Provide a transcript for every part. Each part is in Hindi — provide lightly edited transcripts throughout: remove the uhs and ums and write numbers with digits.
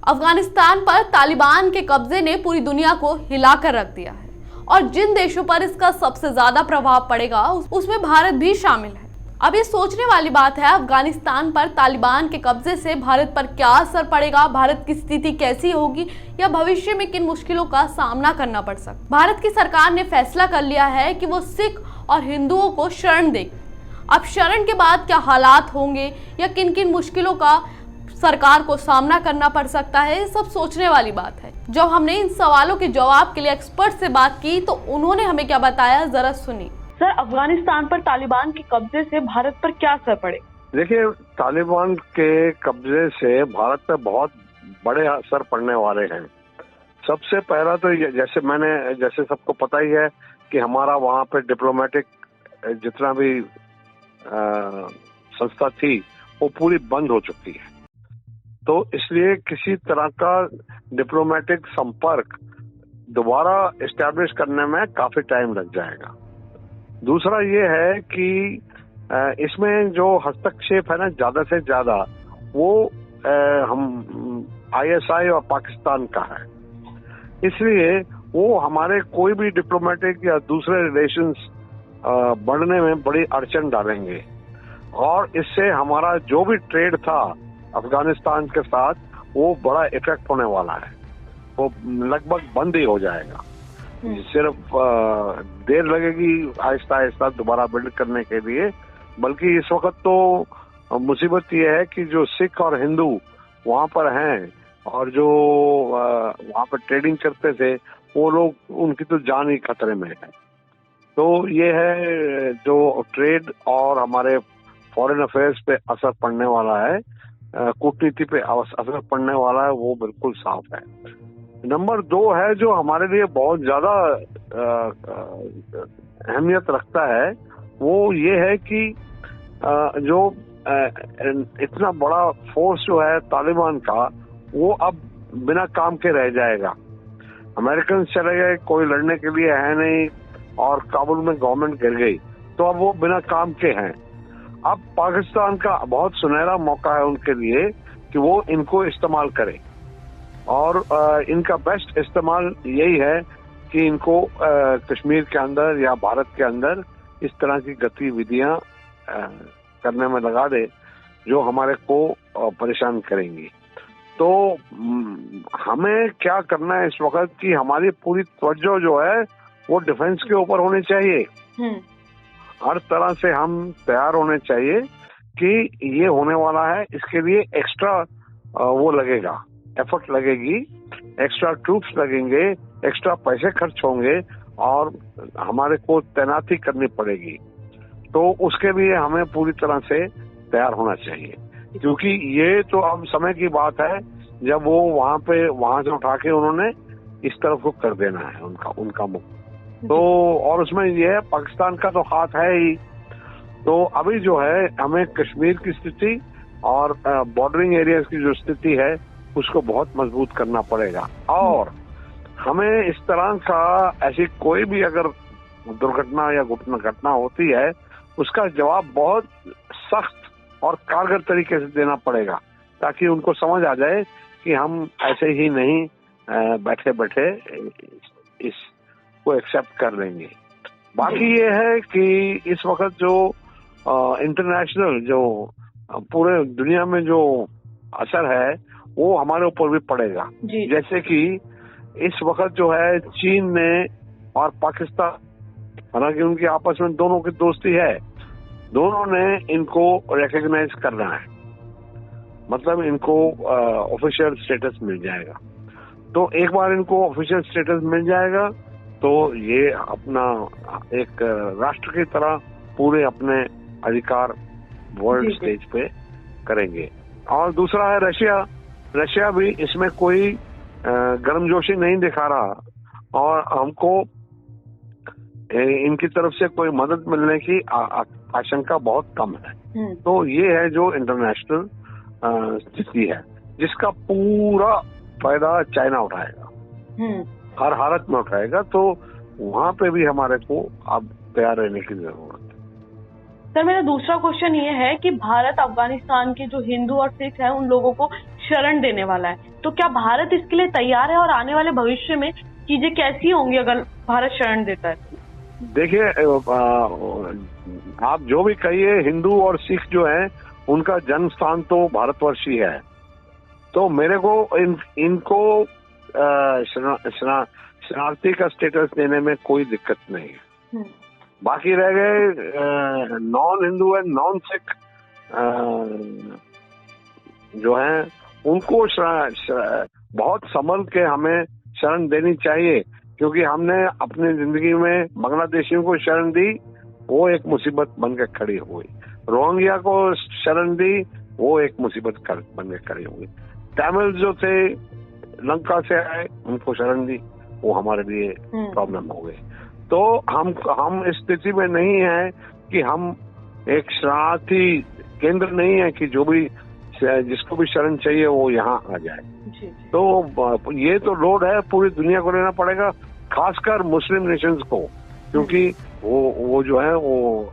अफगानिस्तान पर तालिबान के कब्जे ने पूरी दुनिया को हिलाकर रख दिया है और जिन देशों पर इसका सबसे ज्यादा प्रभाव पड़ेगा उसमें भारत भी शामिल है। अब ये सोचने वाली बात है, अफगानिस्तान पर तालिबान के कब्जे से भारत पर क्या असर पड़ेगा, भारत की स्थिति कैसी होगी या भविष्य में किन मुश्किलों का सामना करना पड़ सकता है। भारत की सरकार ने फैसला कर लिया है कि वो सिख और हिंदुओं को शरण देगी। अब शरण के बाद क्या हालात होंगे या किन किन मुश्किलों का सरकार को सामना करना पड़ सकता है, सब सोचने वाली बात है। जब हमने इन सवालों के जवाब के लिए एक्सपर्ट से बात की तो उन्होंने हमें क्या बताया, जरा सुनिए। सर, अफगानिस्तान पर तालिबान के कब्जे से भारत पर क्या असर पड़े? देखिए, तालिबान के कब्जे से भारत पे बहुत बड़े असर पड़ने वाले हैं। सबसे पहला तो जैसे सबको पता ही है कि हमारा वहाँ पे डिप्लोमेटिक जितना भी संस्था थी वो पूरी बंद हो चुकी है, तो इसलिए किसी तरह का डिप्लोमेटिक संपर्क दोबारा एस्टैब्लिश करने में काफी टाइम लग जाएगा। दूसरा ये है कि इसमें जो हस्तक्षेप है ना, ज्यादा से ज्यादा वो हम ISI और पाकिस्तान का है, इसलिए वो हमारे कोई भी डिप्लोमेटिक या दूसरे रिलेशंस बढ़ने में बड़ी अड़चन डालेंगे और इससे हमारा जो भी ट्रेड था अफगानिस्तान के साथ वो बड़ा इफेक्ट होने वाला है, वो लगभग बंद ही हो जाएगा। सिर्फ देर लगेगी आहिस्ता आहिस्ता दोबारा बिल्ड करने के लिए, बल्कि इस वक्त तो मुसीबत ये है कि जो सिख और हिंदू वहाँ पर हैं और जो वहाँ पर ट्रेडिंग करते थे वो लोग, उनकी तो जान ही खतरे में है। तो ये है जो ट्रेड और हमारे फॉरेन अफेयर्स पे असर पड़ने वाला है, कूटनीति पे असर पड़ने वाला है, वो बिल्कुल साफ है। नंबर 2 है जो हमारे लिए बहुत ज्यादा अहमियत रखता है, वो ये है कि जो इतना बड़ा फोर्स जो है तालिबान का, वो अब बिना काम के रह जाएगा। अमेरिकन चले गए, कोई लड़ने के लिए है नहीं और काबुल में गवर्नमेंट गिर गई, तो अब वो बिना काम के हैं। अब पाकिस्तान का बहुत सुनहरा मौका है उनके लिए कि वो इनको इस्तेमाल करें और इनका बेस्ट इस्तेमाल यही है कि इनको कश्मीर के अंदर या भारत के अंदर इस तरह की गतिविधियां करने में लगा दे जो हमारे को परेशान करेंगी। तो हमें क्या करना है इस वक्त कि हमारी पूरी तवज्जो जो है वो डिफेंस के ऊपर होनी चाहिए। हर तरह से हम तैयार होने चाहिए कि ये होने वाला है, इसके लिए एक्स्ट्रा वो लगेगा, एफर्ट लगेगी, एक्स्ट्रा ट्रूप्स लगेंगे, एक्स्ट्रा पैसे खर्च होंगे और हमारे को तैनाती करनी पड़ेगी। तो उसके लिए हमें पूरी तरह से तैयार होना चाहिए, क्योंकि ये तो अब समय की बात है जब वो वहां से उठा के उन्होंने इस तरफ को कर देना है उनका मुख। तो और उसमें ये है पाकिस्तान का तो हाथ है ही। तो अभी जो है हमें कश्मीर की स्थिति और बॉर्डरिंग एरियाज की जो स्थिति है उसको बहुत मजबूत करना पड़ेगा और हमें इस तरह का ऐसी कोई भी अगर दुर्घटना या घटना होती है उसका जवाब बहुत सख्त और कारगर तरीके से देना पड़ेगा, ताकि उनको समझ आ जाए कि हम ऐसे ही नहीं बैठे बैठे इसको एक्सेप्ट कर लेंगे। बाकी ये है कि इस वक्त जो इंटरनेशनल जो पूरे दुनिया में जो असर है वो हमारे ऊपर भी पड़ेगा। जैसे कि इस वक्त जो है चीन ने और पाकिस्तान, हालांकि उनकी आपस में दोनों की दोस्ती है, दोनों ने इनको रिकॉग्नाइज करना है, मतलब इनको ऑफिशियल स्टेटस मिल जाएगा। तो एक बार इनको ऑफिशियल स्टेटस मिल जाएगा तो ये अपना एक राष्ट्र की तरह पूरे अपने अधिकार वर्ल्ड स्टेज पे करेंगे। और दूसरा है रशिया भी इसमें कोई गर्मजोशी नहीं दिखा रहा और हमको इनकी तरफ से कोई मदद मिलने की आशंका बहुत कम है। तो ये है जो इंटरनेशनल स्थिति है जिसका पूरा फायदा चाइना उठाएगा, हर हालत में उठाएगा। तो वहाँ पे भी हमारे को अब तैयार रहने की जरूरत है। सर, मेरा दूसरा क्वेश्चन ये है कि भारत अफगानिस्तान के जो हिंदू और सिख हैं उन लोगों को शरण देने वाला है, तो क्या भारत इसके लिए तैयार है और आने वाले भविष्य में चीजें कैसी होंगी अगर भारत शरण देता है? देखिए, आप जो भी कहिए, हिंदू और सिख जो है उनका जन्म स्थान तो भारतवर्ष ही है। तो मेरे को इनको शरणार्थी का स्टेटस देने में कोई दिक्कत नहीं है। बाकी रह गए non Hindu and non Sikh जो हैं, उनको बहुत संभल के हमें शरण देनी चाहिए, क्योंकि हमने अपनी जिंदगी में बांग्लादेशियों को शरण दी, वो एक मुसीबत बनकर खड़ी हुई। रोहिंग्या को शरण दी, वो एक मुसीबत बनकर खड़ी हुई। तमिल जो थे लंका से आए, उनको शरण दी, वो हमारे लिए प्रॉब्लम हो गई। तो हम इस स्थिति में नहीं है कि हम एक शरणार्थी केंद्र नहीं है कि जो भी जिसको भी शरण चाहिए वो यहाँ आ जाए। तो ये तो लोड है पूरी दुनिया को लेना पड़ेगा, खासकर मुस्लिम नेशंस को, क्योंकि वो जो है वो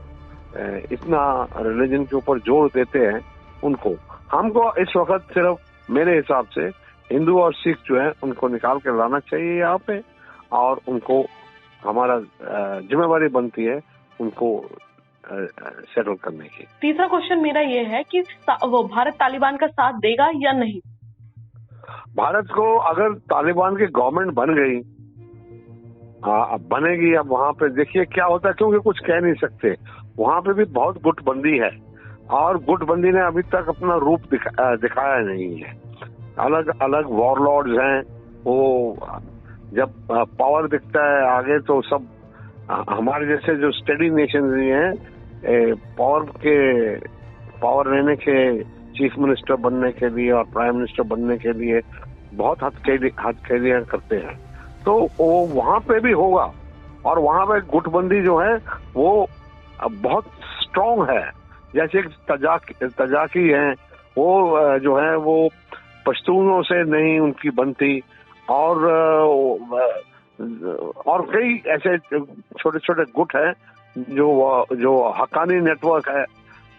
इतना रिलीजन के ऊपर जोर देते हैं उनको। हमको इस वक्त सिर्फ मेरे हिसाब से हिंदू और सिख जो है उनको निकाल के लाना चाहिए यहाँ पे, और उनको हमारा जिम्मेवारी बनती है उनको सेटल करने की। तीसरा क्वेश्चन मेरा ये है कि वो भारत तालिबान का साथ देगा या नहीं? भारत को अगर तालिबान की गवर्नमेंट बन गई, बनेगी, अब वहां पे देखिए क्या होता है, क्योंकि कुछ कह नहीं सकते। वहां पे भी बहुत गुटबंदी है और गुटबंदी ने अभी तक अपना रूप दिखाया नहीं है। अलग अलग वॉरलॉर्ड्स हैं, वो जब पावर दिखता है आगे तो सब हमारे जैसे जो स्टेडी नेशन हैं, पावर लेने के, चीफ मिनिस्टर बनने के लिए और प्राइम मिनिस्टर बनने के लिए बहुत हथकंडियां करते हैं। तो वो वहां पे भी होगा, और वहां पे गुटबंदी जो है वो बहुत स्ट्रांग है। जैसे तजाकी हैं, वो जो है वो पश्तूनों से नहीं उनकी बनती, और कई ऐसे छोटे छोटे गुट हैं जो हक्कानी नेटवर्क है,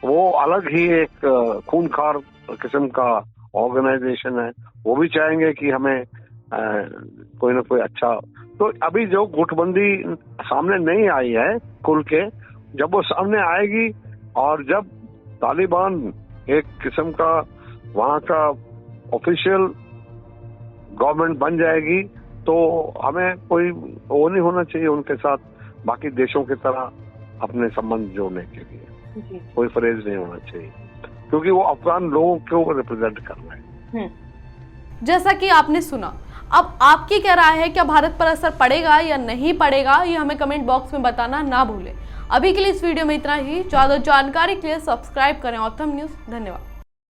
वो अलग ही एक खूनखार किस्म का ऑर्गेनाइजेशन है। वो भी चाहेंगे कि हमें कोई ना कोई अच्छा, तो अभी जो गुटबंदी सामने नहीं आई है खुल के, जब वो सामने आएगी और जब तालिबान एक किस्म का वहां का ऑफिशियल गवर्नमेंट बन जाएगी, तो हमें कोई वो नहीं होना चाहिए उनके साथ बाकी देशों की तरह अपने संबंध जोड़ने के लिए कोई फरेज नहीं होना चाहिए, क्योंकि वो अफगान लोगों को रिप्रेजेंट कर रहे हैं। जैसा कि आपने सुना, अब आपकी क्या राय है, क्या भारत पर असर पड़ेगा या नहीं पड़ेगा, ये हमें कमेंट बॉक्स में बताना ना भूलें। अभी के लिए इस वीडियो में इतना ही। ज्यादा जानकारी के लिए सब्सक्राइब करें ऑथम न्यूज़। धन्यवाद।